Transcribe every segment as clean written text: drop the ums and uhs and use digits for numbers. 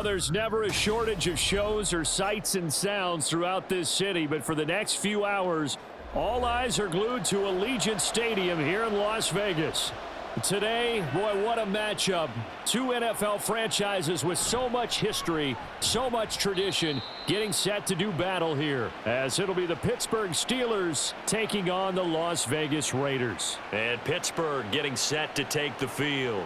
There's never a shortage of shows or sights and sounds throughout this city, but for the next few hours, all eyes are glued to Allegiant Stadium here in Las Vegas. Today, boy, what a matchup. Two NFL franchises with so much history, so much tradition, getting set to do battle here, as it'll be the Pittsburgh Steelers taking on the Las Vegas Raiders. And Pittsburgh getting set to take the field.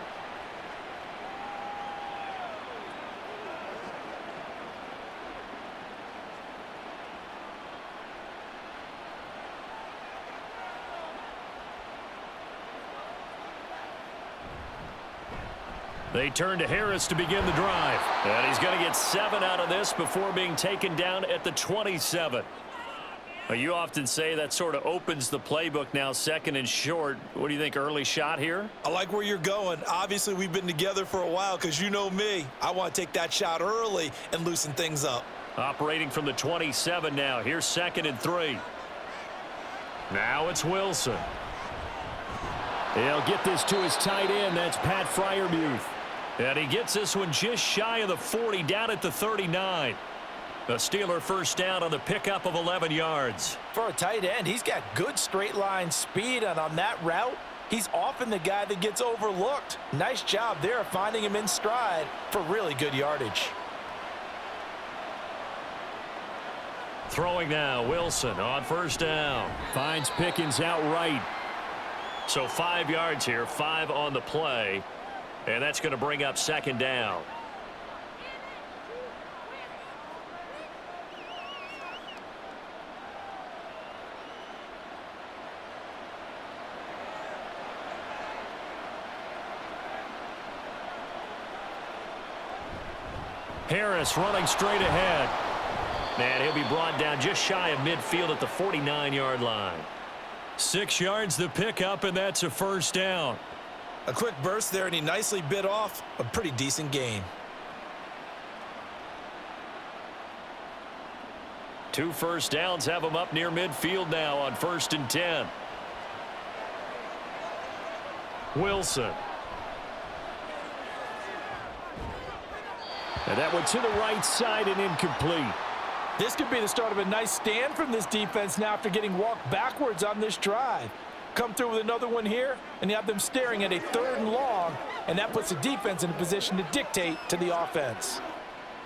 They turn to Harris to begin the drive. And he's going to get 7 out of this before being taken down at the 27. Well, you often say that sort of opens the playbook now, second and short. What do you think, early shot here? I like where you're going. Obviously, we've been together for a while because you know me. I want to take that shot early and loosen things up. Operating from the 27 now. Here's 2nd and 3. Now it's Wilson. He'll get this to his tight end. That's Pat Freiermuth. And he gets this one just shy of the 40, down at the 39. The Steeler first down on the pickup of 11 yards. For a tight end, he's got good straight line speed, and on that route, he's often the guy that gets overlooked. Nice job there of finding him in stride for really good yardage. Throwing now, Wilson on first down. Finds Pickens outright. So 5 yards here, 5 on the play. And that's going to bring up 2nd down. Harris running straight ahead. And he'll be brought down just shy of midfield at the 49-yard line. 6 yards the pickup, and that's a first down. A quick burst there, and he nicely bit off a pretty decent gain. 2 first downs have him up near midfield now on 1st and 10. Wilson. And that one to the right side and incomplete. This could be the start of a nice stand from this defense now after getting walked backwards on this drive. Come through with another one here, and you have them staring at a 3rd and long, and that puts the defense in a position to dictate to the offense.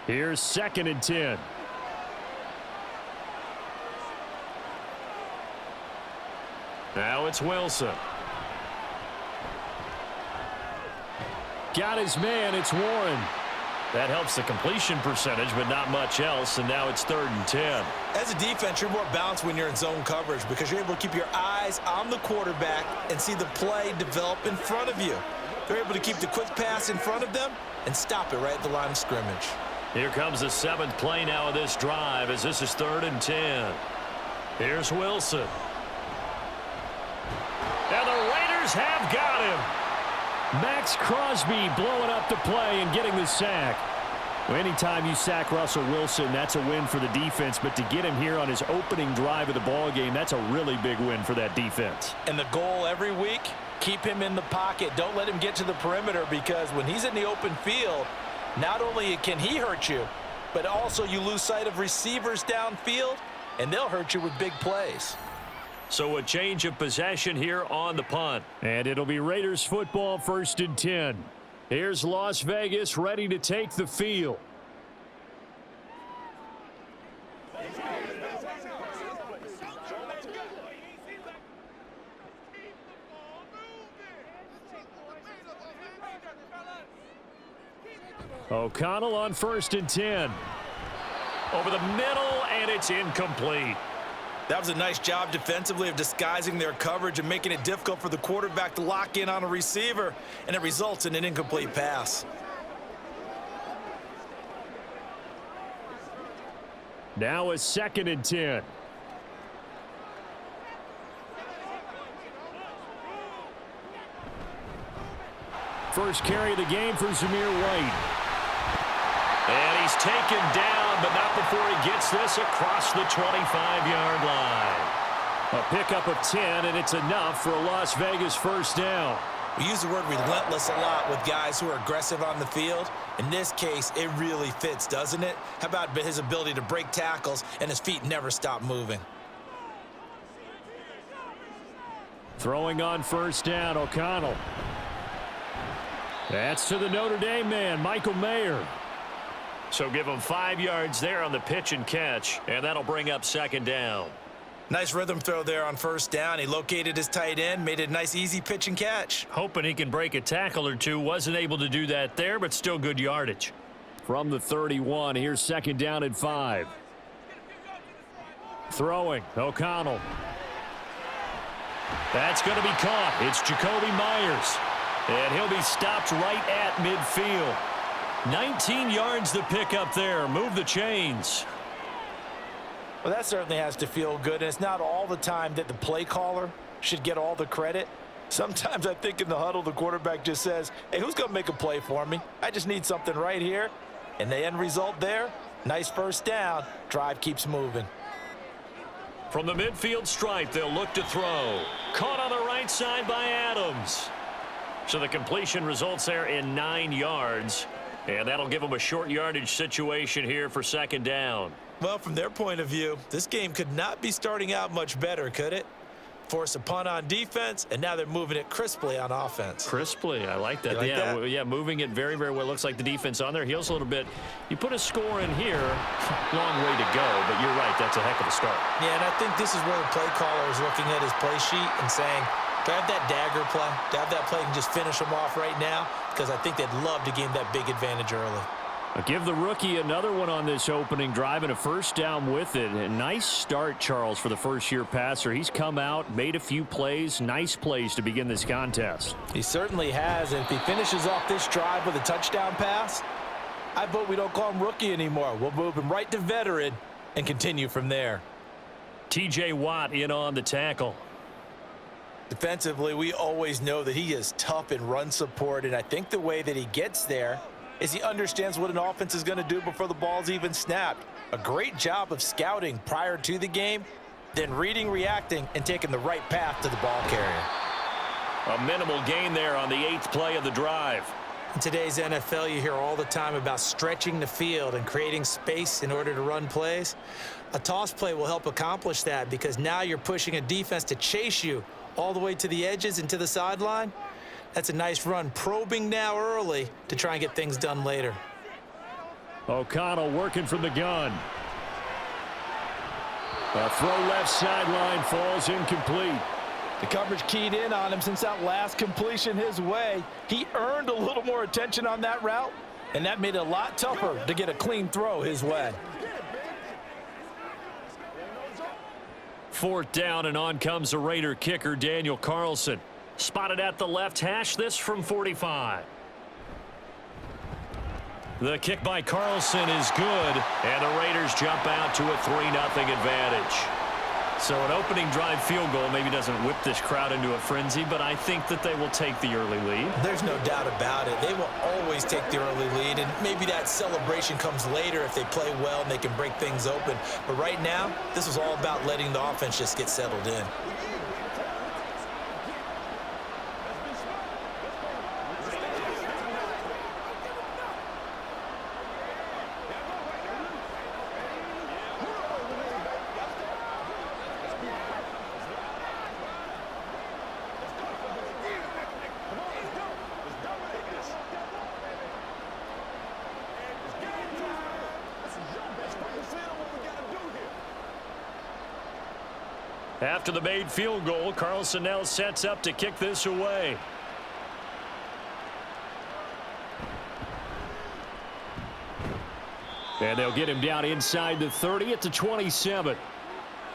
Here's 2nd and 10. Now it's Wilson. Got his man, it's Warren. That helps the completion percentage, but not much else, and now it's 3rd and 10. As a defense, you're more balanced when you're in zone coverage because you're able to keep your eyes on the quarterback and see the play develop in front of you. They're able to keep the quick pass in front of them and stop it right at the line of scrimmage. Here comes the 7th play now of this drive as this is 3rd and 10. Here's Wilson. And the Raiders have got him. Max Crosby blowing up the play and getting the sack. Well, anytime you sack Russell Wilson, that's a win for the defense. But to get him here on his opening drive of the ballgame, that's a really big win for that defense. And the goal every week, keep him in the pocket. Don't let him get to the perimeter because when he's in the open field, not only can he hurt you, but also you lose sight of receivers downfield, and they'll hurt you with big plays. So a change of possession here on the punt. And it'll be Raiders football, 1st and 10. Here's Las Vegas ready to take the field. O'Connell on 1st and 10. Over the middle, and it's incomplete. That was a nice job defensively of disguising their coverage and making it difficult for the quarterback to lock in on a receiver, and it results in an incomplete pass. Now it's 2nd and 10. First carry of the game for Zamir White. And he's taken down, but not before he gets this across the 25-yard line. A pickup of 10, and it's enough for a Las Vegas first down. We use the word relentless a lot with guys who are aggressive on the field. In this case, it really fits, doesn't it? How about his ability to break tackles and his feet never stop moving? Throwing on first down, O'Connell. That's to the Notre Dame man, Michael Mayer. So give him 5 yards there on the pitch and catch, and that'll bring up second down. Nice rhythm throw there on first down. He located his tight end, made it a nice, easy pitch and catch. Hoping he can break a tackle or two. Wasn't able to do that there, but still good yardage. From the 31, here's second down and 5. Throwing, O'Connell. That's going to be caught. It's Jacoby Myers. And he'll be stopped right at midfield. 19 yards to pick up there. Move the chains. Well, that certainly has to feel good, and it's not all the time that the play caller should get all the credit. Sometimes I think in the huddle, the quarterback just says, hey, who's going to make a play for me? I just need something right here. And the end result there, nice first down. Drive keeps moving. From the midfield stripe, they'll look to throw. Caught on the right side by Adams. So the completion results there in 9 yards. And that'll give them a short yardage situation here for second down. Well, from their point of view, this game could not be starting out much better, could it? Force a punt on defense, and now they're moving it crisply on offense. Crisply, I like that. You like that? Yeah, moving it very, very well. Looks like the defense on their heels a little bit. You put a score in here, long way to go, but you're right, that's a heck of a start. Yeah, and I think this is where the play caller is looking at his play sheet and saying, do I have that dagger play? Do I have that play and just finish them off right now? Because I think they'd love to gain that big advantage early. I'll give the rookie another one on this opening drive and a first down with it. A nice start, Charles, for the first-year passer. He's come out, made a few plays, nice plays to begin this contest. He certainly has, and if he finishes off this drive with a touchdown pass, I vote we don't call him rookie anymore. We'll move him right to veteran and continue from there. T.J. Watt in on the tackle. Defensively, we always know that he is tough in run support, and I think the way that he gets there is he understands what an offense is going to do before the ball's even snapped. A great job of scouting prior to the game, then reading, reacting, and taking the right path to the ball carrier. A minimal gain there on the 8th play of the drive. In today's NFL, you hear all the time about stretching the field and creating space in order to run plays. A toss play will help accomplish that because now you're pushing a defense to chase you all the way to the edges and to the sideline. That's a nice run, probing now early to try and get things done later. O'Connell working from the gun. A throw left sideline falls incomplete. The coverage keyed in on him since that last completion his way. He earned a little more attention on that route, and that made it a lot tougher to get a clean throw his way. 4th down, and on comes the Raider kicker, Daniel Carlson. Spotted at the left hash, this from 45. The kick by Carlson is good, and the Raiders jump out to a 3-0 advantage. So an opening drive field goal maybe doesn't whip this crowd into a frenzy, but I think that they will take the early lead. There's no doubt about it. They will always take the early lead, and maybe that celebration comes later if they play well and they can break things open. But right now, this is all about letting the offense just get settled in. After the made field goal, Carlson now sets up to kick this away. And they'll get him down inside the 30 at the 27.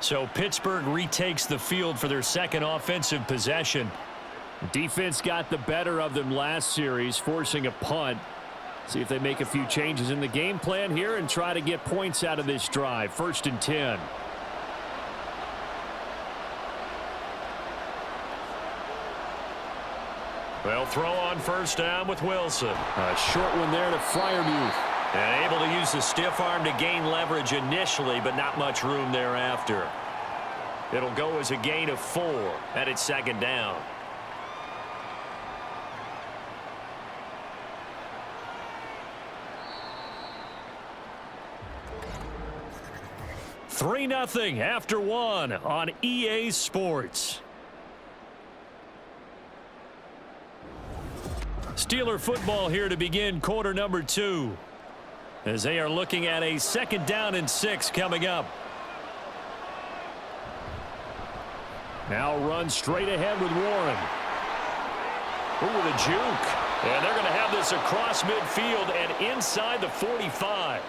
So Pittsburgh retakes the field for their second offensive possession. Defense got the better of them last series, forcing a punt. See if they make a few changes in the game plan here and try to get points out of this drive. 1st and 10. They'll throw on first down with Wilson. A short one there to Freiermuth. And able to use the stiff arm to gain leverage initially, but not much room thereafter. It'll go as a gain of 4 at its second down. 3-0 after one on EA Sports. Steeler football here to begin quarter number 2, as they are looking at a 2nd down and 6 coming up. Now run straight ahead with Warren. Ooh, the juke. And they're going to have this across midfield and inside the 45.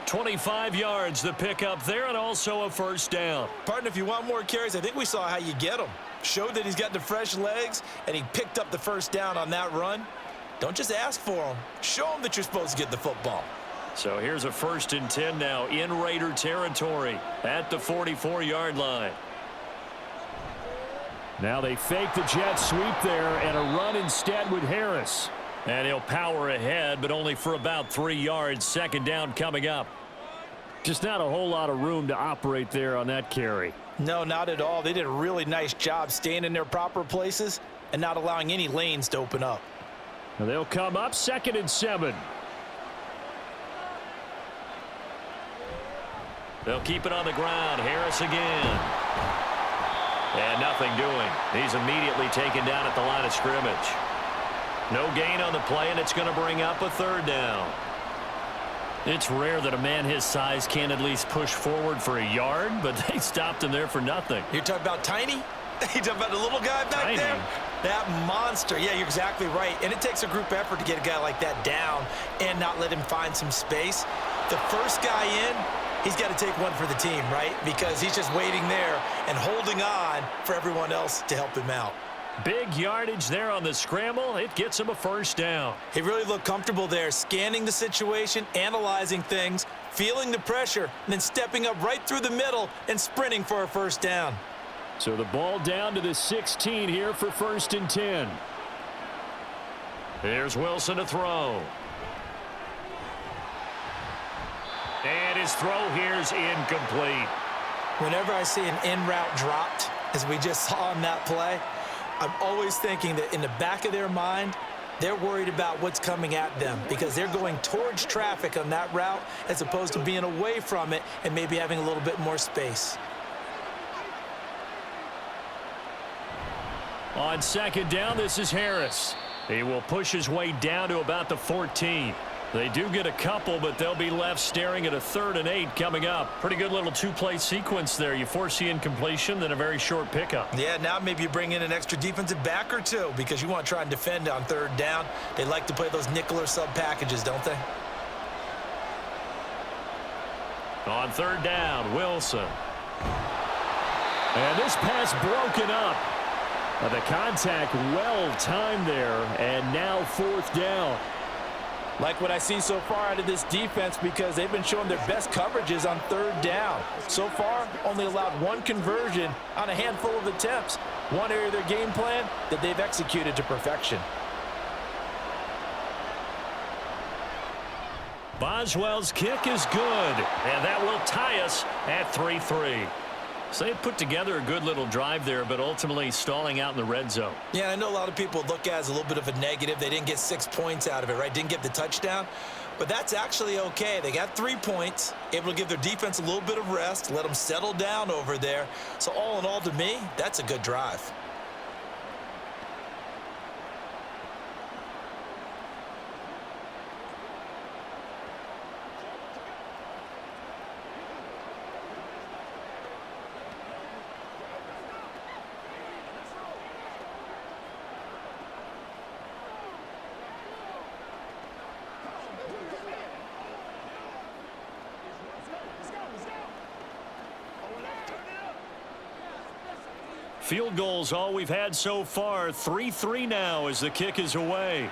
25 yards the pickup there, and also a 1st down. Partner, if you want more carries, I think we saw how you get them. Showed that he's got the fresh legs, and he picked up the 1st down on that run. Don't just ask for them. Show them that you're supposed to get the football. So here's a 1st and 10 now in Raider territory at the 44-yard line. Now they fake the jet sweep there and a run instead with Harris. And he'll power ahead, but only for about 3 yards. 2nd down coming up. Just not a whole lot of room to operate there on that carry. No, not at all. They did a really nice job staying in their proper places and not allowing any lanes to open up. Now they'll come up 2nd and 7. They'll keep it on the ground. Harris again. And nothing doing. He's immediately taken down at the line of scrimmage. No gain on the play, and it's going to bring up a 3rd down. It's rare that a man his size can at least push forward for a yard, but they stopped him there for nothing. You're talking about Tiny? You're talking about the little guy back there? That monster. Yeah, you're exactly right. And it takes a group effort to get a guy like that down and not let him find some space. The first guy in, he's got to take one for the team, right? Because he's just waiting there and holding on for everyone else to help him out. Big yardage there on the scramble. It gets him a 1st down. He really looked comfortable there, scanning the situation, analyzing things, feeling the pressure, and then stepping up right through the middle and sprinting for a 1st down. So the ball down to the 16 here for 1st and 10. Here's Wilson to throw. And his throw here's incomplete. Whenever I see an in-route dropped, as we just saw in that play, I'm always thinking that in the back of their mind, they're worried about what's coming at them because they're going towards traffic on that route as opposed to being away from it and maybe having a little bit more space. On 2nd down, this is Harris. He will push his way down to about the 14. They do get a couple, but they'll be left staring at a 3rd and 8 coming up. Pretty good little 2-play sequence there. You force the incompletion, then a very short pickup. Yeah, now maybe you bring in an extra defensive back or two because you want to try and defend on 3rd down. They like to play those nickel or sub packages, don't they? On 3rd down, Wilson. And this pass broken up. The contact well timed there, and now 4th down. Like what I see so far out of this defense because they've been showing their best coverages on 3rd down. So far, only allowed 1 conversion on a handful of attempts. One area of their game plan that they've executed to perfection. Boswell's kick is good, and that will tie us at 3-3. So they put together a good little drive there, but ultimately stalling out in the red zone. Yeah, I know a lot of people look at it as a little bit of a negative. They didn't get 6 points out of it, right? Didn't get the touchdown. But that's actually okay. They got 3 points, able to give their defense a little bit of rest, let them settle down over there. So all in all, to me, that's a good drive. Field goals all we've had so far. 3-3 now as the kick is away.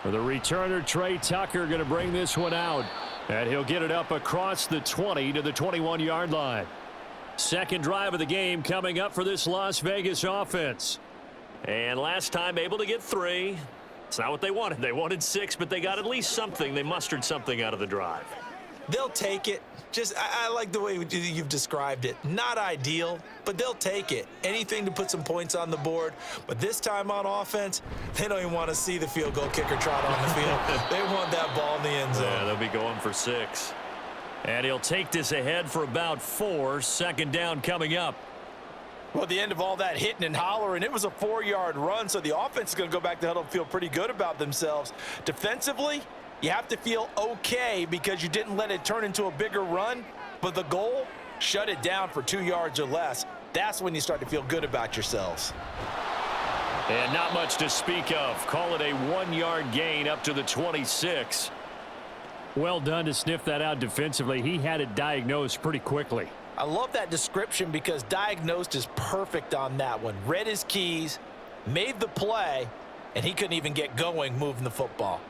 For the returner, Trey Tucker going to bring this one out. And he'll get it up across the 20 to the 21-yard line. 2nd drive of the game coming up for this Las Vegas offense. And last time able to get 3. It's not what they wanted. They wanted 6, but they got at least something. They mustered something out of the drive. They'll take it. I like the way you've described it. Not ideal, but they'll take it. Anything to put some points on the board. But this time on offense, they don't even want to see the field goal kicker trot on the field. They want that ball in the end zone. Yeah, they'll be going for 6. And he'll take this ahead for about 4. Second down coming up. Well, at the end of all that hitting and hollering, it was a 4-yard run, so the offense is going to go back to huddle and feel pretty good about themselves. Defensively, you have to feel okay because you didn't let it turn into a bigger run, but the goal, shut it down for 2 yards or less. That's when you start to feel good about yourselves. And not much to speak of. Call it a 1-yard gain up to the 26. Well done to sniff that out defensively. He had it diagnosed pretty quickly. I love that description because diagnosed is perfect on that one. Read his keys, made the play, and he couldn't even get going moving the football.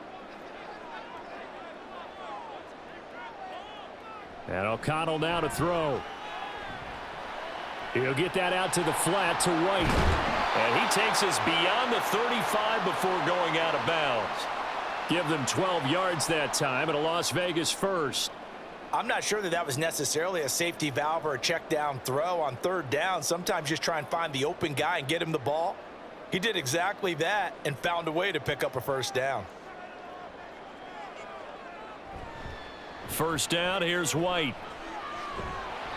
And O'Connell now to throw. He'll get that out to the flat to White. And he takes us beyond the 35 before going out of bounds. Give them 12 yards that time and a Las Vegas first. I'm not sure that that was necessarily a safety valve or a check down throw on third down. Sometimes just try and find the open guy and get him the ball. He did exactly that and found a way to pick up a first down. First down, here's White.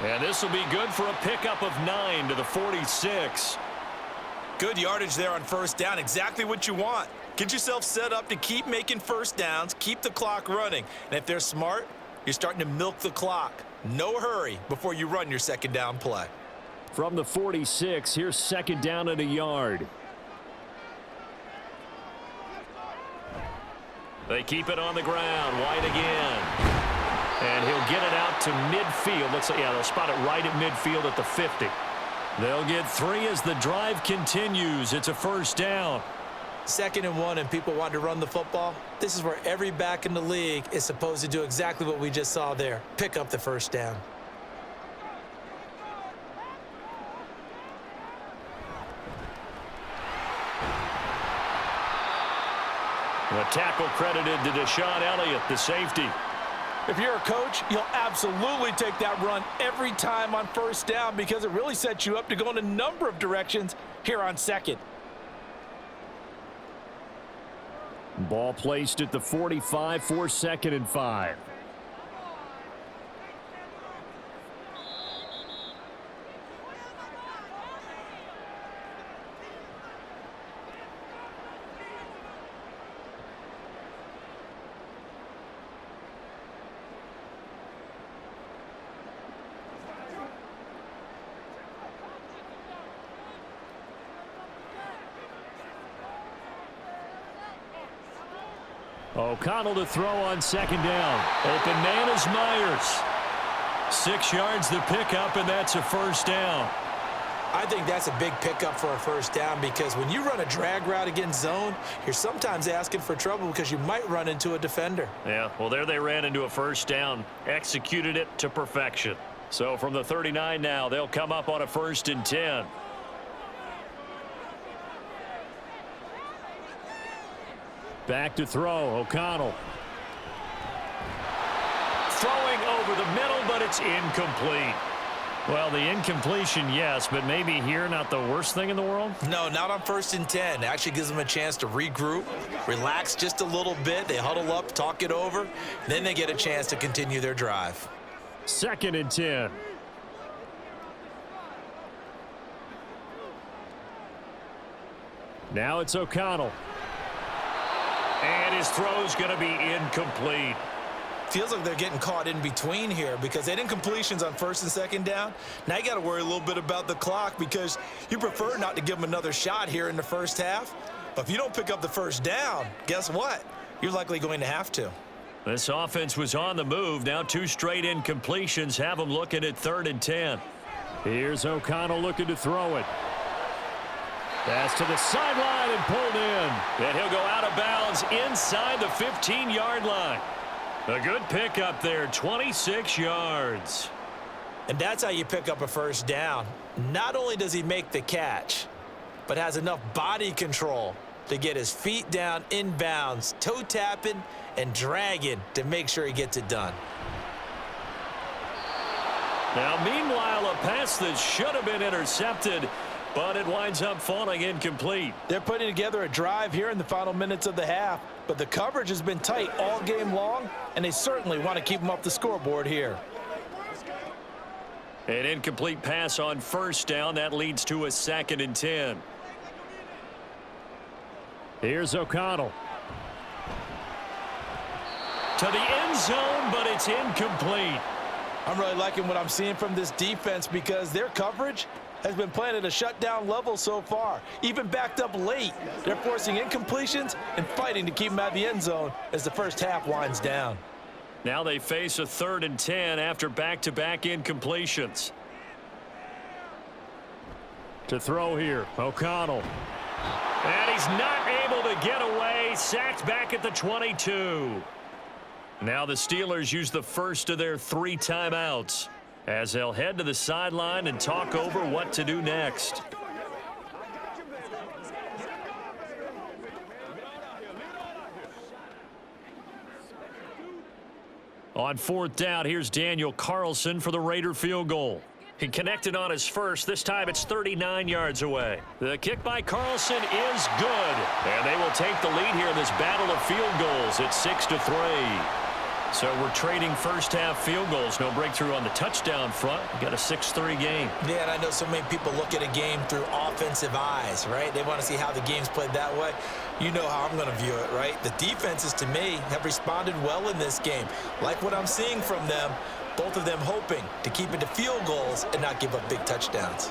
And this will be good for a pickup of 9 to the 46. Good yardage there on first down. Exactly what you want. Get yourself set up to keep making first downs, keep the clock running. And if they're smart, you're starting to milk the clock. No hurry before you run your second down play. From the 46, here's second down and a yard. They keep it on the ground. White again. And he'll get it out to midfield. Looks like, yeah, they'll spot it right at midfield at the 50. They'll get 3 as the drive continues. It's a first down. 2nd and 1 and people want to run the football. This is where every back in the league is supposed to do exactly what we just saw there. Pick up the first down. The tackle credited to Deshaun Elliott, the safety. If you're a coach, you'll absolutely take that run every time on first down because it really sets you up to go in a number of directions here on second. Ball placed at the 45 for 2nd and 5. O'Connell to throw on second down. Open man is Myers. 6 yards the pickup, and that's a first down. I think that's a big pickup for a first down because when you run a drag route against zone, you're sometimes asking for trouble because you might run into a defender. Yeah, well, there they ran into a first down. Executed it to perfection. So from the 39 now, they'll come up on a 1st and 10. Back to throw, O'Connell. Throwing over the middle, but it's incomplete. Well, the incompletion, yes, but maybe here not the worst thing in the world? No, not on 1st and 10. It actually gives them a chance to regroup, relax just a little bit. They huddle up, talk it over, then they get a chance to continue their drive. 2nd and 10. Now it's O'Connell. And his throw's going to be incomplete. Feels like they're getting caught in between here because they didn't completions on 1st and 2nd down. Now you got to worry a little bit about the clock because you prefer not to give them another shot here in the first half. But if you don't pick up the first down, guess what? You're likely going to have to. This offense was on the move. Now 2 straight incompletions have them looking at 3rd and 10. Here's O'Connell looking to throw it. Pass to the sideline and pulled in. And he'll go out of bounds inside the 15-yard line. A good pickup there, 26 yards. And that's how you pick up a first down. Not only does he make the catch, but has enough body control to get his feet down inbounds, toe tapping and dragging to make sure he gets it done. Now, meanwhile, a pass that should have been intercepted but it winds up falling incomplete. They're putting together a drive here in the final minutes of the half, but the coverage has been tight all game long, and they certainly want to keep them off the scoreboard here. An incomplete pass on first down. That leads to a 2nd and 10. Here's O'Connell. To the end zone, but it's incomplete. I'm really liking what I'm seeing from this defense because their coverage has been playing at a shutdown level so far. Even backed up late, they're forcing incompletions and fighting to keep them out of the end zone as the first half winds down. Now they face a 3rd and 10 after back-to-back incompletions. To throw here, O'Connell. And he's not able to get away. Sacked back at the 22. Now the Steelers use the first of their 3 timeouts as they'll head to the sideline and talk over what to do next. On 4th down, here's Daniel Carlson for the Raider field goal. He connected on his first. This time it's 39 yards away. The kick by Carlson is good. And they will take the lead here in this battle of field goals. It's 6-3. So we're trading first half field goals. No breakthrough on the touchdown front. We got a 6-3 game. Yeah, and I know so many people look at a game through offensive eyes, right? They want to see how the game's played that way. You know how I'm going to view it, right? The defenses, to me, have responded well in this game. Like what I'm seeing from them, both of them hoping to keep it to field goals and not give up big touchdowns.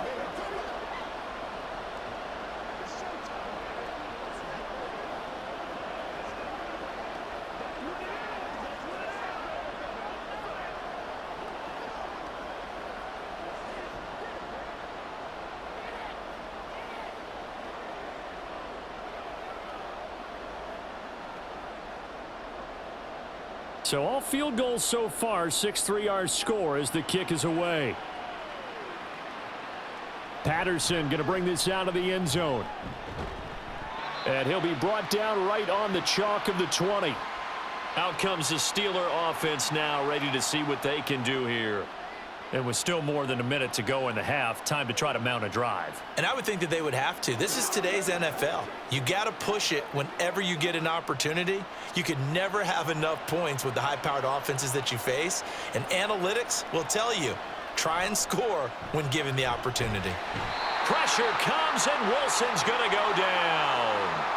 So all field goals so far, 6-3 our score as the kick is away. Patterson going to bring this out of the end zone. And he'll be brought down right on the chalk of the 20. Out comes the Steeler offense now, ready to see what they can do here. And with still more than a minute to go in the half, time to try to mount a drive. And I would think that they would have to. This is today's NFL. You got to push it whenever you get an opportunity. You can never have enough points with the high-powered offenses that you face. And analytics will tell you, try and score when given the opportunity. Pressure comes, and Wilson's going to go down.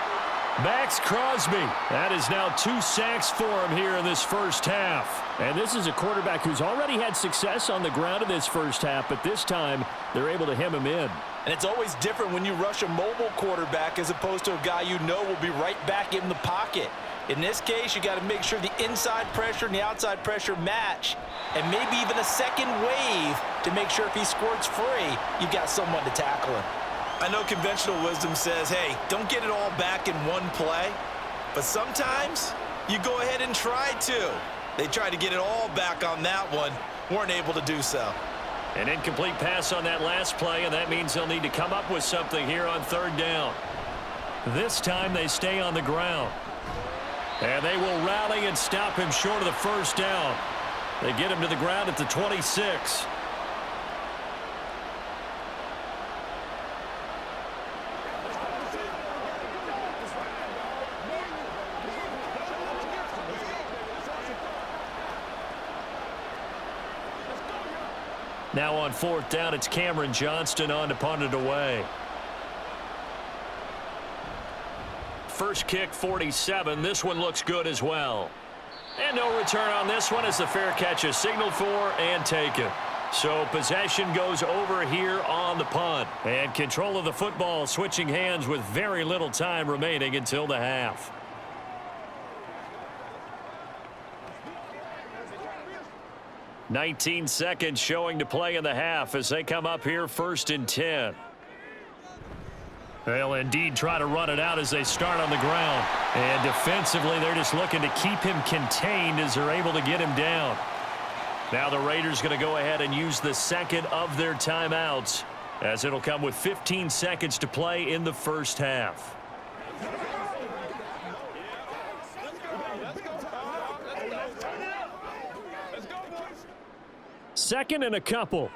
Max Crosby. That is now 2 sacks for him here in this first half. And this is a quarterback who's already had success on the ground in this first half, but this time they're able to hem him in. And it's always different when you rush a mobile quarterback as opposed to a guy you know will be right back in the pocket. In this case, you got to make sure the inside pressure and the outside pressure match, and maybe even a second wave to make sure if he squirts free, you've got someone to tackle him. I know conventional wisdom says, hey, don't get it all back in one play, but sometimes you go ahead and try to. They tried to get it all back on that one, weren't able to do so. An incomplete pass on that last play, and that means they'll need to come up with something here on 3rd down. This time they stay on the ground. And they will rally and stop him short of the first down. They get him to the ground at the 26. Now on 4th down, it's Cameron Johnston on to punt it away. First kick, 47. This one looks good as well. And no return on this one as the fair catch is signaled for and taken. So possession goes over here on the punt. And control of the football switching hands with very little time remaining until the half. "19 seconds showing to play in the half as they come up here 1st and 10. They'll indeed try to run it out as they start on the ground. And defensively, they're just looking to keep him contained as they're able to get him down. Now the Raiders going to go ahead and use the second of their timeouts as it'll come with 15 seconds to play in the first half. Second and a couple.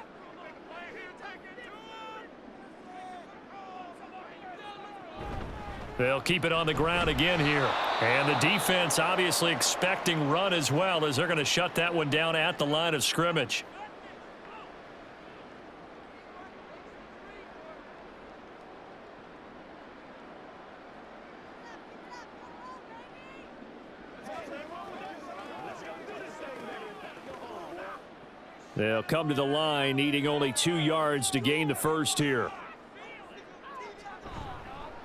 They'll keep it on the ground again here. And the defense obviously expecting run as well, as they're going to shut that one down at the line of scrimmage. They'll come to the line, needing only 2 yards to gain the first here.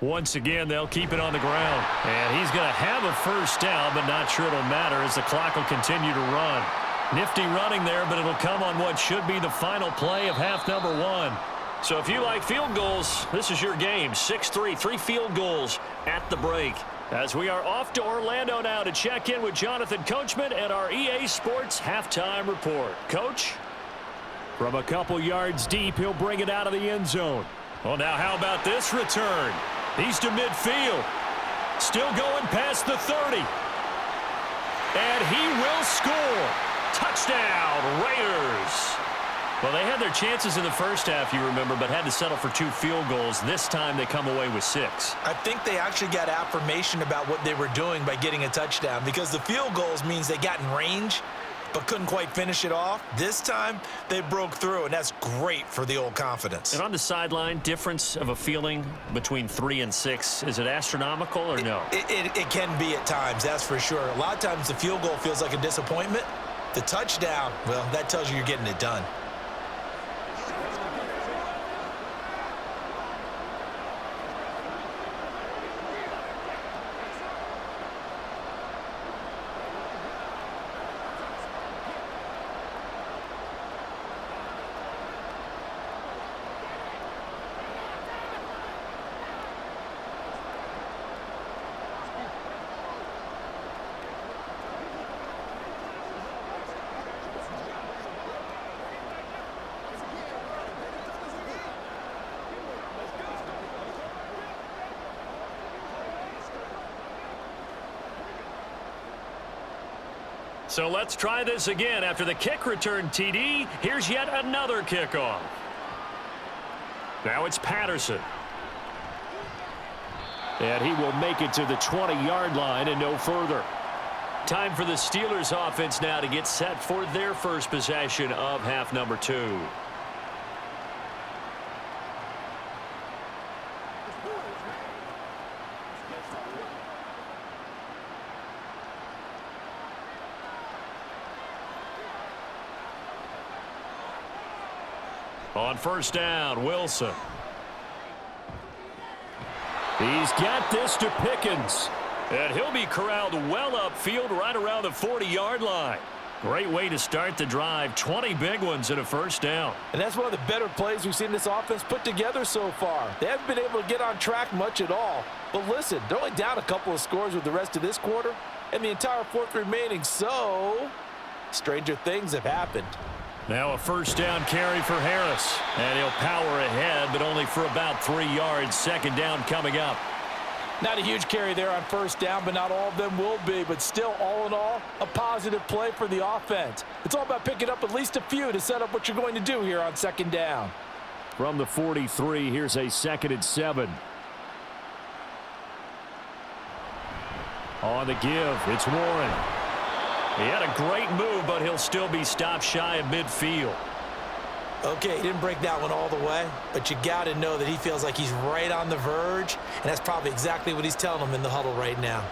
Once again, they'll keep it on the ground. And he's going to have a first down, but not sure it'll matter as the clock will continue to run. Nifty running there, but it'll come on what should be the final play of half number 1. So if you like field goals, this is your game. 6-3, 3 field goals at the break. As we are off to Orlando now to check in with Jonathan Coachman and our EA Sports halftime report. Coach? From a couple yards deep, he'll bring it out of the end zone. Well, now how about this return? He's to midfield. Still going past the 30. And he will score. Touchdown, Raiders. Well, they had their chances in the first half, you remember, but had to settle for 2 field goals. This time they come away with 6. I think they actually got affirmation about what they were doing by getting a touchdown, because the field goals means they got in range but couldn't quite finish it off. This time they broke through, and that's great for the old confidence. And on the sideline, difference of a feeling between 3 and 6, is it astronomical or no? It can be at times, that's for sure. A lot of times the field goal feels like a disappointment. The touchdown, well, that tells you you're getting it done. So let's try this again. After the kick return TD, here's yet another kickoff. Now it's Patterson. And he will make it to the 20-yard line and no further. Time for the Steelers offense now to get set for their first possession of half number 2. On first down, Wilson. He's got this to Pickens. And he'll be corralled well upfield right around the 40-yard line. Great way to start the drive. 20 big ones and a first down. And that's one of the better plays we've seen this offense put together so far. They haven't been able to get on track much at all. But listen, they're only down a couple of scores with the rest of this quarter and the entire fourth remaining. So, stranger things have happened. Now a first down carry for Harris. And he'll power ahead, but only for about 3 yards. Second down coming up. Not a huge carry there on first down, but not all of them will be. But still, all in all, a positive play for the offense. It's all about picking up at least a few to set up what you're going to do here on second down. From the 43, here's a 2nd and 7. On the give, it's Warren. He had a great move, but he'll still be stopped shy of midfield. Okay, he didn't break that one all the way, but you got to know that he feels like he's right on the verge, and that's probably exactly what he's telling them in the huddle right now.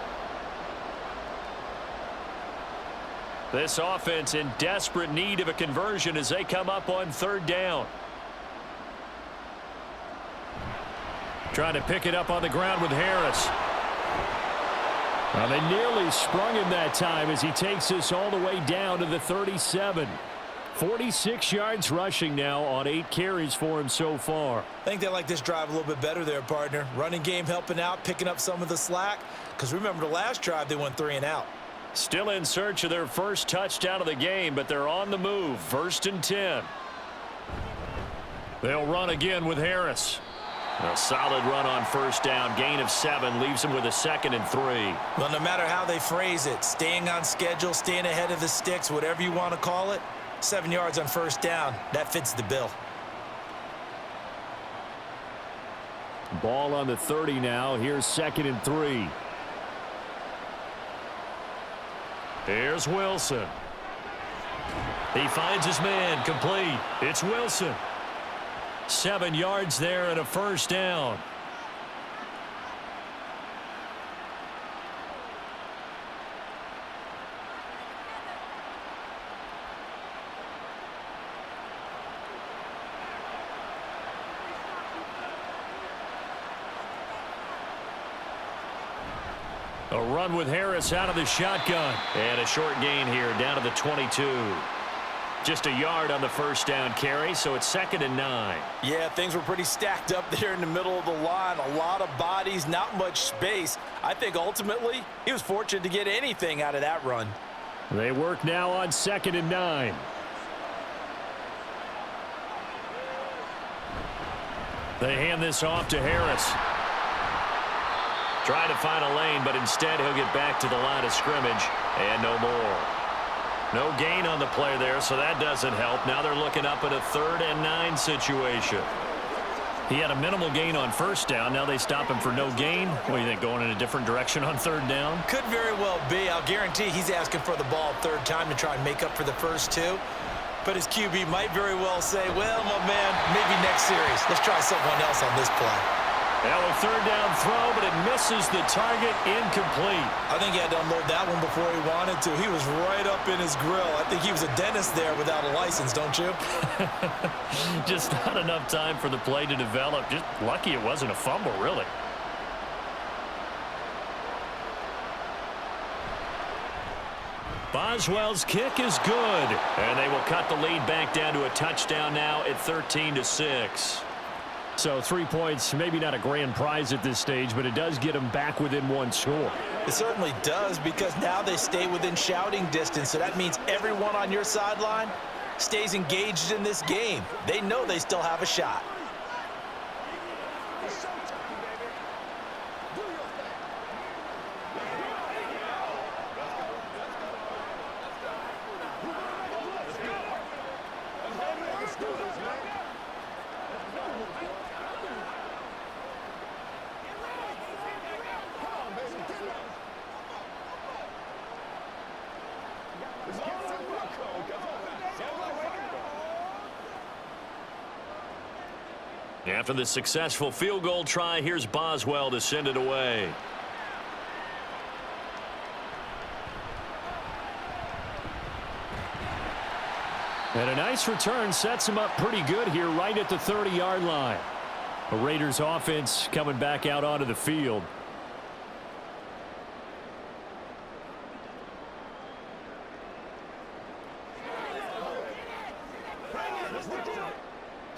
This offense in desperate need of a conversion as they come up on third down. Trying to pick it up on the ground with Harris. Well, they nearly sprung him that time as he takes this all the way down to the 37. 46 yards rushing now on 8 carries for him so far. I think they like this drive a little bit better there, partner. Running game helping out, picking up some of the slack. Because remember, the last drive they went 3 and out. Still in search of their first touchdown of the game, but they're on the move. 1st and 10. They'll run again with Harris. A solid run on first down. Gain of 7 leaves him with a 2nd and 3. Well, no matter how they phrase it, staying on schedule, staying ahead of the sticks, whatever you want to call it, 7 yards on first down, that fits the bill. Ball on the 30 now. Here's 2nd and 3. Here's Wilson. He finds his man, complete. It's Wilson. 7 yards there and a first down. A run with Harris out of the shotgun. And a short gain here down to the 22. Just a yard on the first down carry, so it's 2nd and 9. Yeah, things were pretty stacked up there in the middle of the line. A lot of bodies, not much space. I think ultimately he was fortunate to get anything out of that run. They work now on 2nd and 9. They hand this off to Harris. Trying to find a lane, but instead he'll get back to the line of scrimmage and no more. No gain on the play there, so that doesn't help. Now they're looking up at a 3rd and 9 situation. He had a minimal gain on first down. Now they stop him for no gain. What do you think, going in a different direction on 3rd down? Could very well be. I'll guarantee he's asking for the ball 3rd time to try and make up for the first 2. But his QB might very well say, well, my man, maybe next series. Let's try someone else on this play. Now a 3rd down throw, but it misses the target, incomplete. I think he had to unload that one before he wanted to. He was right up in his grill. I think he was a dentist there without a license, don't you? Just not enough time for the play to develop. Just lucky it wasn't a fumble, really. Boswell's kick is good. And they will cut the lead back down to a touchdown now at 13-6. So 3 points, maybe not a grand prize at this stage, but it does get them back within 1 score. It certainly does, because now they stay within shouting distance. So that means everyone on your sideline stays engaged in this game. They know they still have a shot. After the successful field goal try, here's Boswell to send it away. And a nice return sets him up pretty good here right at the 30-yard line. The Raiders offense coming back out onto the field.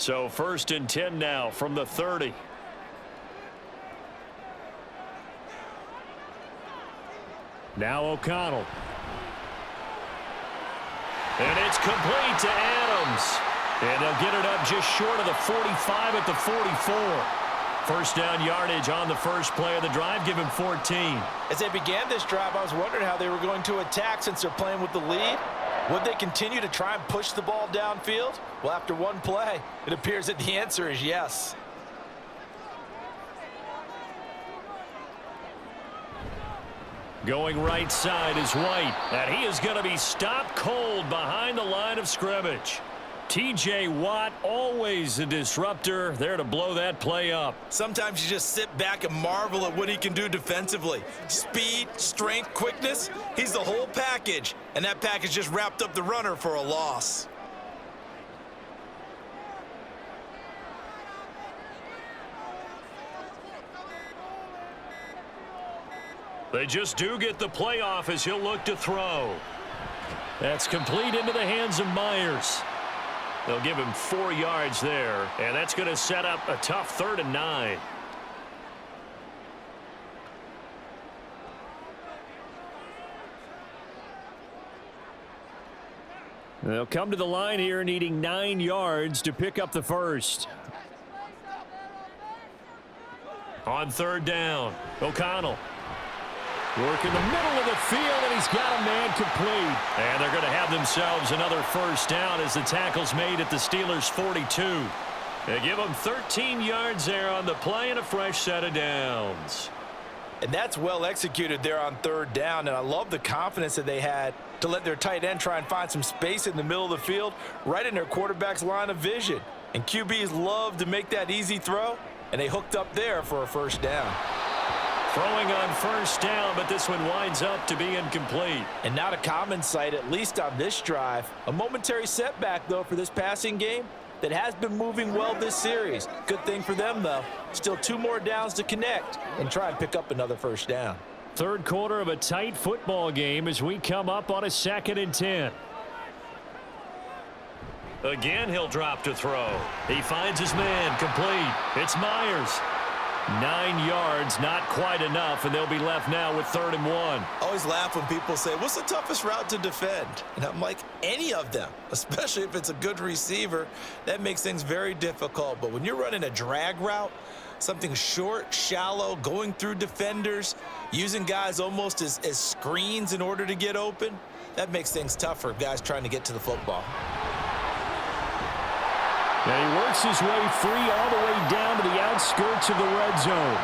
So 1st and 10 now from the 30. Now O'Connell. And it's complete to Adams. And they'll get it up just short of the 45 at the 44. First down yardage on the first play of the drive. Give him 14. As they began this drive, I was wondering how they were going to attack since they're playing with the lead. Would they continue to try and push the ball downfield? Well, after one play, it appears that the answer is yes. Going right side is White. And he is going to be stopped cold behind the line of scrimmage. T.J. Watt, always a disruptor, there to blow that play up. Sometimes you just sit back and marvel at what he can do defensively. Speed, strength, quickness, he's the whole package. And that package just wrapped up the runner for a loss. They just do get the play off as he'll look to throw. That's complete into the hands of Myers. They'll give him 4 yards there, and that's going to set up a tough 3rd and 9. They'll come to the line here needing 9 yards to pick up the first. On 3rd down, O'Connell. Work in the middle of the field, and he's got a man complete. And they're going to have themselves another first down as the tackle's made at the Steelers' 42. They give them 13 yards there on the play and a fresh set of downs. And that's well executed there on third down, and I love the confidence that they had to let their tight end try and find some space in the middle of the field, right in their quarterback's line of vision. And QBs love to make that easy throw, and they hooked up there for a first down. Throwing on first down, but this one winds up to be incomplete. And not a common sight, at least on this drive. A momentary setback, though, for this passing game that has been moving well this series. Good thing for them, though. Still 2 more downs to connect and try and pick up another first down. Third quarter of a tight football game as we come up on a 2nd and 10. Again, he'll drop to throw. He finds his man, complete. It's Myers. 9 yards, not quite enough, and they'll be left now with 3rd and 1. I always laugh when people say, what's the toughest route to defend? And I'm like, any of them, especially if it's a good receiver. That makes things very difficult. But when you're running a drag route, something short, shallow, going through defenders, using guys almost as screens in order to get open, that makes things tough for guys trying to get to the football. And he works his way free all the way down to the outskirts of the red zone.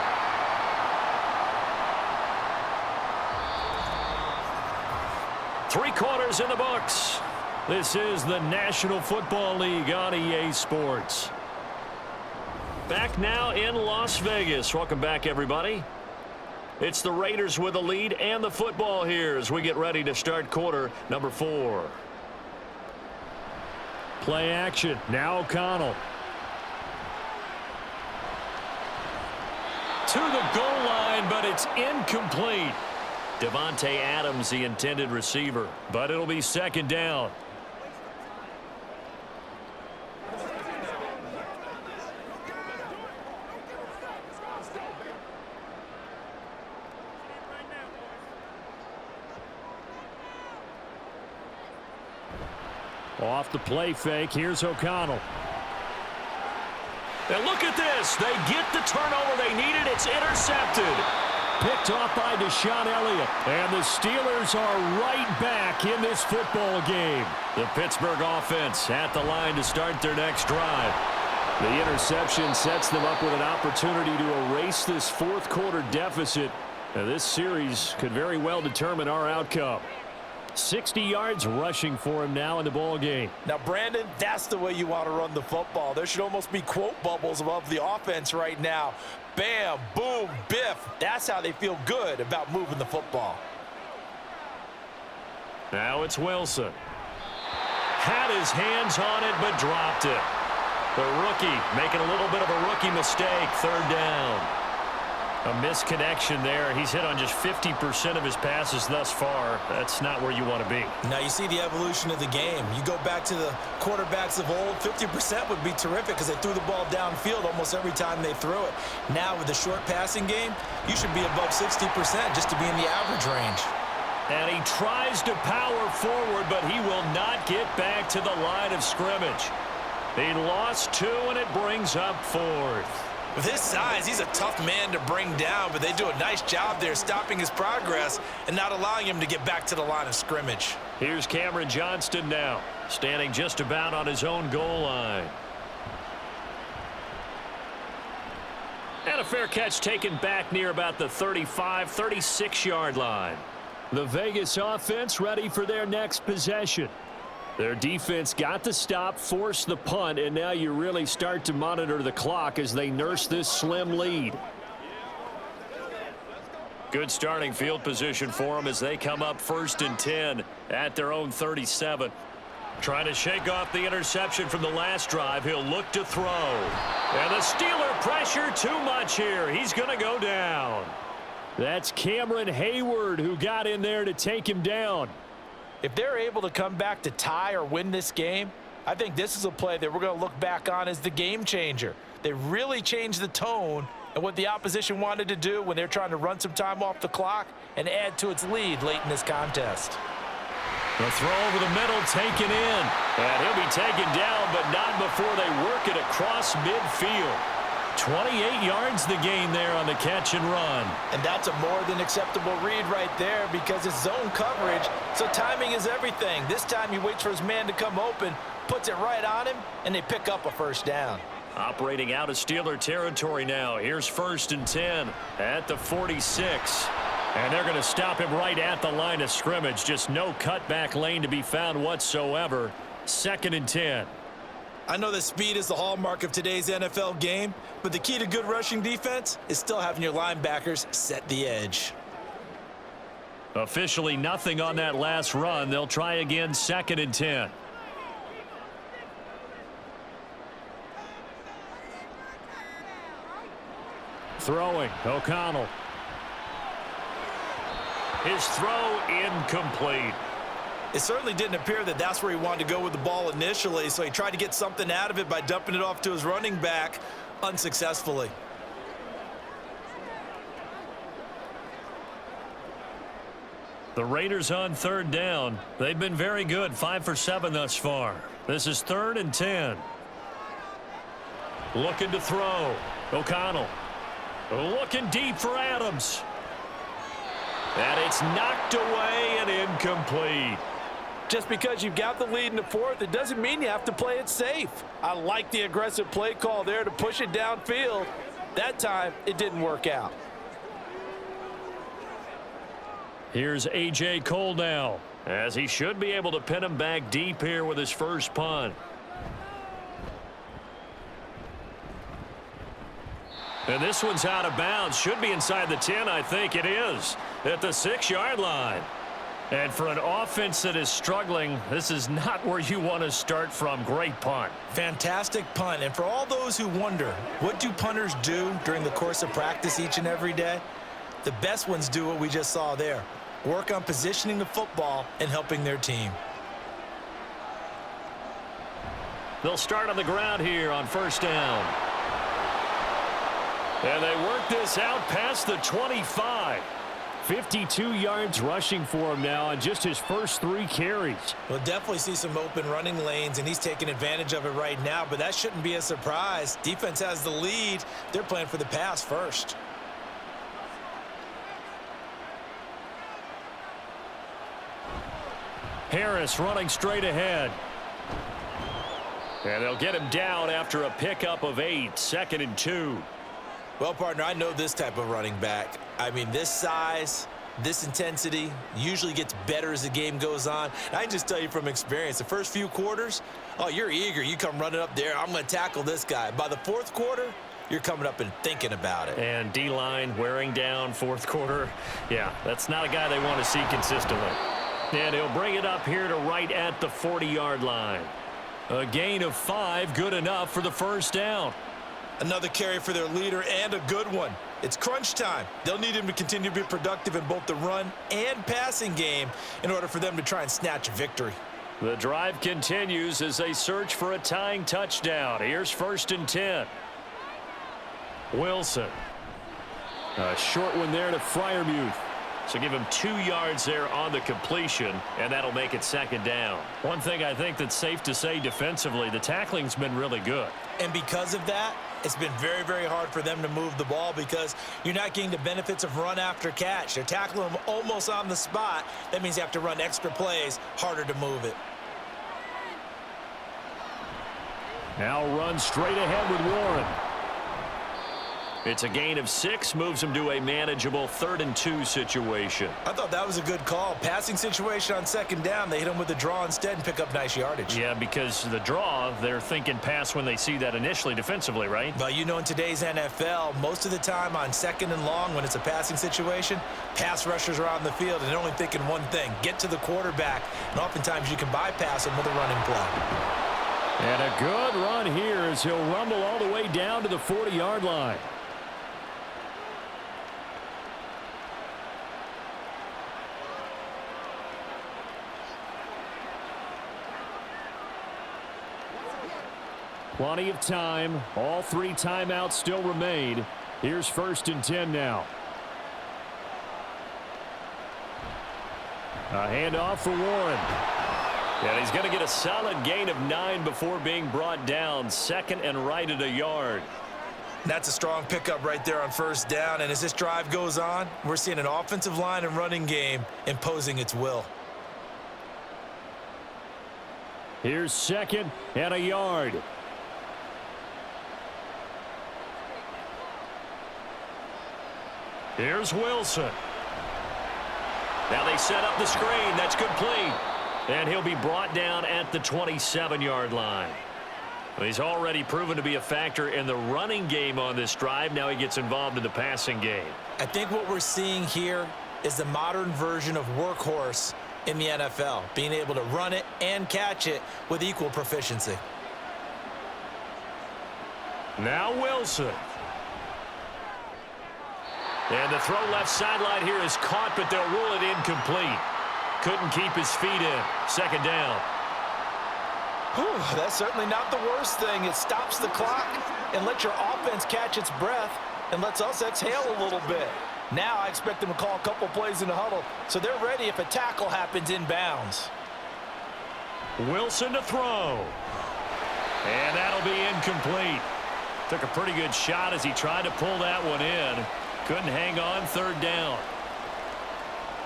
Three quarters in the books. This is the National Football League on EA Sports. Back now in Las Vegas. Welcome back, everybody. It's the Raiders with the lead and the football here as we get ready to start quarter number 4. Play action. Now O'Connell. To the goal line, but it's incomplete. Devontae Adams, the intended receiver, but it'll be 2nd down. Off the play fake. Here's O'Connell. And look at this. They get the turnover they needed. It's intercepted. Picked off by Deshaun Elliott. And the Steelers are right back in this football game. The Pittsburgh offense at the line to start their next drive. The interception sets them up with an opportunity to erase this 4th quarter deficit. And this series could very well determine our outcome. 60 yards rushing for him now in the ball game. Now, Brandon, that's the way you want to run the football. There should almost be quote bubbles above the offense right now. Bam, boom, biff. That's how they feel good about moving the football. Now it's Wilson. Had his hands on it, but dropped it. The rookie making a little bit of a rookie mistake. 3rd down. A misconnection there. He's hit on just 50% of his passes thus far. That's not where you want to be. Now you see the evolution of the game. You go back to the quarterbacks of old, 50% would be terrific because they threw the ball downfield almost every time they threw it. Now with the short passing game, you should be above 60% just to be in the average range. And he tries to power forward, but he will not get back to the line of scrimmage. He lost 2, and it brings up 4th. With his size, he's a tough man to bring down, but they do a nice job there stopping his progress and not allowing him to get back to the line of scrimmage. Here's Cameron Johnston now, standing just about on his own goal line. And a fair catch taken back near about the 35, 36-yard line. The Vegas offense ready for their next possession. Their defense got the stop, forced the punt, and now you really start to monitor the clock as they nurse this slim lead. Good starting field position for them as they come up 1st and 10 at their own 37. Trying to shake off the interception from the last drive. He'll look to throw. And the Steeler pressure too much here. He's going to go down. That's Cameron Hayward who got in there to take him down. If they're able to come back to tie or win this game, I think this is a play that we're going to look back on as the game changer. They really changed the tone and what the opposition wanted to do when they're trying to run some time off the clock and add to its lead late in this contest. The throw over the middle taken in. And he'll be taken down, but not before they work it across midfield. 28 yards the gain there on the catch and run. And that's a more than acceptable read right there because it's zone coverage, so timing is everything. This time he waits for his man to come open, puts it right on him, and they pick up a first down. Operating out of Steeler territory now. Here's 1st and 10 at the 46. And they're going to stop him right at the line of scrimmage. Just no cutback lane to be found whatsoever. 2nd and 10. I know that speed is the hallmark of today's NFL game, but the key to good rushing defense is still having your linebackers set the edge. Officially nothing on that last run. They'll try again, 2nd and 10. Throwing, O'Connell. His throw incomplete. It certainly didn't appear that that's where he wanted to go with the ball initially, so he tried to get something out of it by dumping it off to his running back unsuccessfully. The Raiders on 3rd down. They've been very good, 5 for 7 thus far. This is 3rd and 10. Looking to throw. O'Connell. Looking deep for Adams. And it's knocked away and incomplete. Just because you've got the lead in the 4th, it doesn't mean you have to play it safe. I like the aggressive play call there to push it downfield. That time, it didn't work out. Here's A.J. Cole now, as he should be able to pin him back deep here with his first punt. And this one's out of bounds. Should be inside the 10. I think it is at the 6-yard line. And for an offense that is struggling, this is not where you want to start from. Great punt. Fantastic punt. And for all those who wonder, what do punters do during the course of practice each and every day? The best ones do what we just saw there. Work on positioning the football and helping their team. They'll start on the ground here on 1st down. And they work this out past the 25. 52 yards rushing for him now on just his first 3 carries. We'll definitely see some open running lanes, and he's taking advantage of it right now, but that shouldn't be a surprise. Defense has the lead. They're playing for the pass first. Harris running straight ahead. And they'll get him down after a pickup of 8. 2nd and 2. Well, partner, I know this type of running back. I mean, this size, this intensity usually gets better as the game goes on. And I can just tell you from experience, the first few quarters, oh, you're eager. You come running up there. I'm going to tackle this guy. By the 4th quarter, you're coming up and thinking about it. And D-line wearing down 4th quarter. Yeah, that's not a guy they want to see consistently. And he'll bring it up here to right at the 40-yard line. A gain of 5, good enough for the 1st down. Another carry for their leader, and a good one. It's crunch time. They'll need him to continue to be productive in both the run and passing game in order for them to try and snatch a victory. The drive continues as they search for a tying touchdown. Here's 1st and 10. Wilson. A short one there to Freiermuth. So give him 2 yards there on the completion, and that'll make it 2nd down. One thing I think that's safe to say defensively, the tackling's been really good. And because of that, it's been very, very hard for them to move the ball because you're not getting the benefits of run after catch. They're tackling them almost on the spot. That means you have to run extra plays, harder to move it. Now run straight ahead with Warren. It's a gain of 6, moves him to a manageable 3rd and 2 situation. I thought that was a good call. Passing situation on 2nd down, they hit him with the draw instead and pick up nice yardage. Yeah, because the draw, they're thinking pass when they see that initially defensively, right? But you know, in today's NFL, most of the time on 2nd and long when it's a passing situation, pass rushers are on the field and they're only thinking one thing, get to the quarterback. And oftentimes you can bypass him with a running play. And a good run here as he'll rumble all the way down to the 40-yard line. Plenty of time. All 3 timeouts still remain. Here's 1st and 10 now. A handoff for Warren. And he's going to get a solid gain of 9 before being brought down. 2nd and right at a yard. That's a strong pickup right there on 1st down. And as this drive goes on, we're seeing an offensive line and running game imposing its will. Here's 2nd and a yard. Here's Wilson. Now they set up the screen. That's complete. And he'll be brought down at the 27-yard line. He's already proven to be a factor in the running game on this drive. Now he gets involved in the passing game. I think what we're seeing here is the modern version of workhorse in the NFL, being able to run it and catch it with equal proficiency. Now Wilson. And the throw left sideline here is caught, but they'll rule it incomplete. Couldn't keep his feet in. Second down. Whew, that's certainly not the worst thing. It stops the clock and lets your offense catch its breath and lets us exhale a little bit. Now I expect them to call a couple plays in the huddle, so they're ready if a tackle happens inbounds. Wilson to throw. And that'll be incomplete. Took a pretty good shot as he tried to pull that one in. Couldn't hang on. Third down.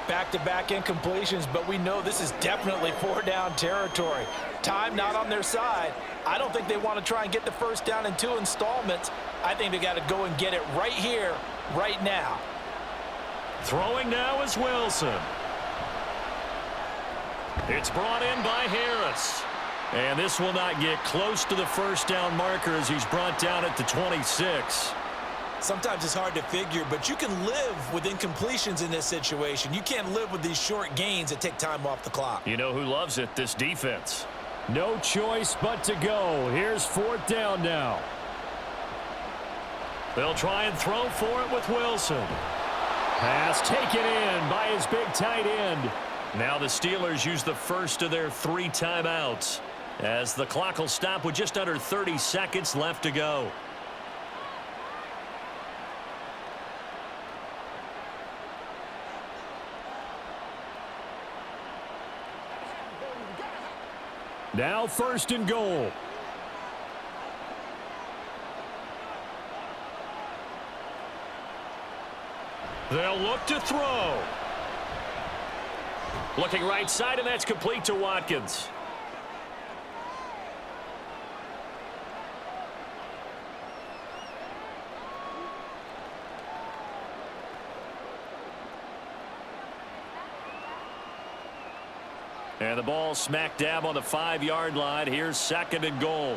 Back-to-back incompletions, but we know this is definitely four-down territory. Time not on their side. I don't think they want to try and get the first down in 2 installments. I think they got to go and get it right here, right now. Throwing now is Wilson. It's brought in by Harris. And this will not get close to the first down marker as he's brought down at the 26. Sometimes it's hard to figure, but you can live with incompletions in this situation. You can't live with these short gains that take time off the clock. You know who loves it? This defense. No choice but to go. Here's fourth down now. They'll try and throw for it with Wilson. Pass taken in by his big tight end. Now the Steelers use the first of their 3 timeouts as the clock will stop with just under 30 seconds left to go. Now first and goal. They'll look to throw. Looking right side, and that's complete to Watkins. And the ball smack dab on the 5-yard line. Here's second and goal.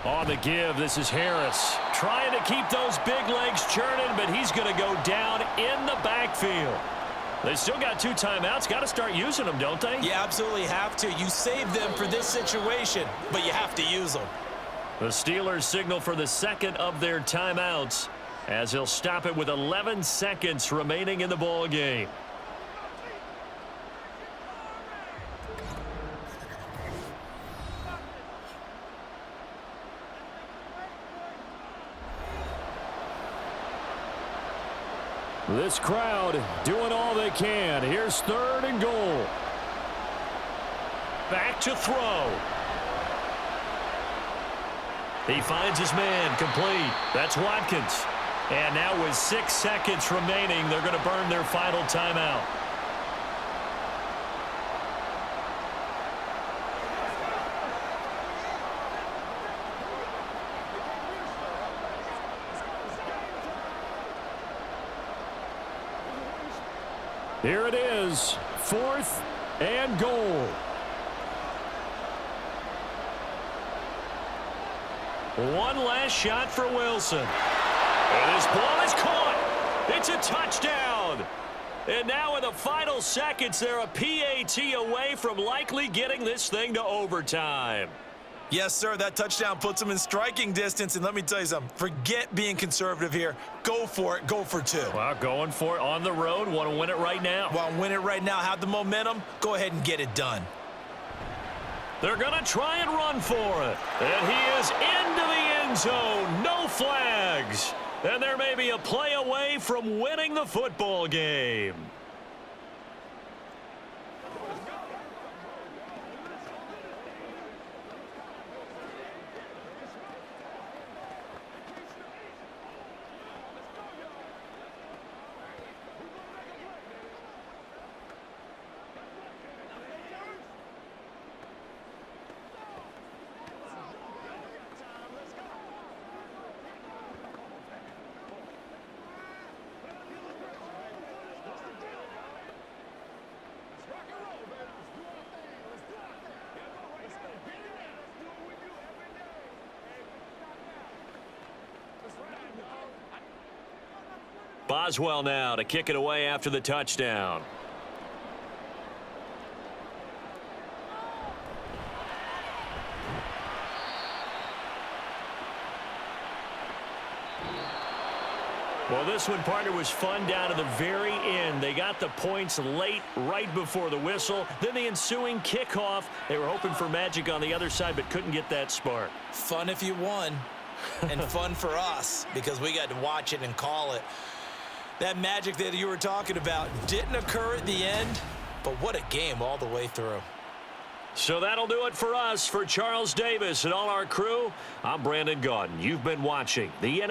On the give, this is Harris. Trying to keep those big legs churning, but he's going to go down in the backfield. They still got 2 timeouts. Got to start using them, don't they? You absolutely have to. You save them for this situation, but you have to use them. The Steelers signal for the second of their timeouts as he'll stop it with 11 seconds remaining in the ball game. This crowd doing all they can. Here's third and goal. Back to throw. He finds his man, complete. That's Watkins. And now with 6 seconds remaining, they're going to burn their final timeout. Here it is, fourth and goal. One last shot for Wilson. And this ball is caught. It's a touchdown. And now in the final seconds, they're a PAT away from likely getting this thing to overtime. Yes, sir, that touchdown puts them in striking distance. And let me tell you something, forget being conservative here. Go for it, go for 2. Well, going for it on the road. Want to win it right now. Want to win it right now, have the momentum, go ahead and get it done. They're going to try and run for it. And he is into the end zone. No flags. And there may be a play away from winning the football game. Boswell now to kick it away after the touchdown. Well, this one, partner, was fun down to the very end. They got the points late, right before the whistle. Then the ensuing kickoff. They were hoping for magic on the other side, but couldn't get that spark. Fun if you won, and fun for us because we got to watch it and call it. That magic that you were talking about didn't occur at the end, but what a game all the way through. So that'll do it for us. For Charles Davis and all our crew, I'm Brandon Gaudin. You've been watching the NFL.